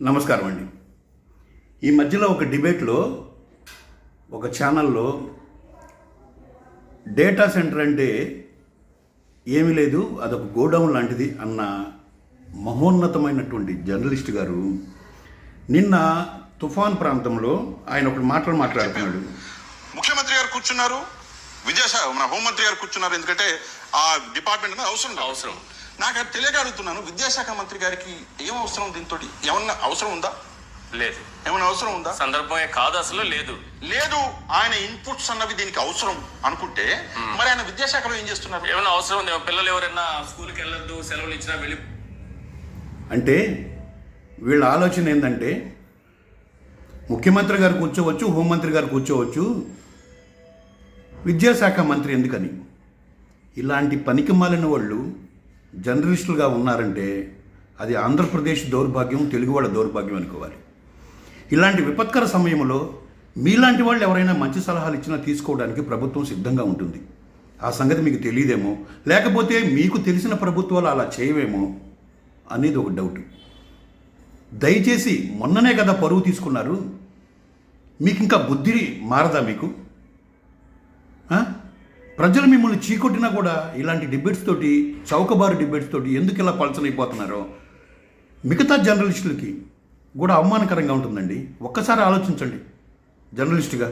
నమస్కారం అండి. ఈ మధ్యలో ఒక డిబేట్లో ఒక ఛానల్లో డేటా సెంటర్ అంటే ఏమీ లేదు, అదొక గోడౌన్ లాంటిది అన్న మహోన్నతమైనటువంటి జర్నలిస్ట్ గారు నిన్న తుఫాన్ ప్రాంతంలో ఆయన ఒక మాటలు మాట్లాడుతున్నాడు. ముఖ్యమంత్రి గారు కూర్చున్నారు, మన హోంమంత్రి గారు కూర్చున్నారు. ఎందుకంటే ఆ డిపార్ట్మెంట్ మీద అవసరం నాకు అది తెలియక అడుగుతున్నాను. విద్యాశాఖ మంత్రి గారికి ఏం అవసరం, దీంతో ఏమన్నా అవసరం ఉందా? లేదు. ఏమైనా అవసరం ఉందా? సందర్భమే కాదు, అసలు లేదు. ఆయన ఇన్పుట్స్ అన్నవి దీనికి అవసరం అనుకుంటే మరి ఆయన విద్యాశాఖలో ఏం చేస్తున్నారు? ఏమైనా అవసరం ఉంది? పిల్లలు ఎవరైనా స్కూల్కి వెళ్ళొద్దు, సెలవులు ఇచ్చినా వెళ్ళి అంటే వీళ్ళ ఆలోచన ఏంటంటే ముఖ్యమంత్రి గారు కూర్చోవచ్చు, హోంమంత్రి గారు కూర్చోవచ్చు, విద్యాశాఖ మంత్రి ఎందుకని? ఇలాంటి పనికి మాలిన వాళ్ళు జర్నలిస్టులుగా ఉన్నారంటే అది ఆంధ్రప్రదేశ్ దౌర్భాగ్యం, తెలుగు వాళ్ళ దౌర్భాగ్యం అనుకోవాలి. ఇలాంటి విపత్కర సమయంలో మీలాంటి వాళ్ళు ఎవరైనా మంచి సలహాలు ఇచ్చినా తీసుకోవడానికి ప్రభుత్వం సిద్ధంగా ఉంటుంది. ఆ సంగతి మీకు తెలియదేమో, లేకపోతే మీకు తెలిసిన ప్రభుత్వాలు అలా చేయవేమో అనేది ఒక డౌట్. దయచేసి మొన్ననే కదా పరువు తీసుకున్నారు, మీకు ఇంకా బుద్ధి మారదా? మీకు ప్రజలు మిమ్మల్ని చీకొట్టినా కూడా ఇలాంటి డిబేట్స్ తోటి, చౌకబారు డిబేట్స్ తోటి ఎందుకు ఇలా పలచనైపోతున్నారో మిగతా జర్నలిస్టులకి కూడా అవమానకరంగా ఉంటుందండి. ఒక్కసారి ఆలోచించండి జర్నలిస్టుగా.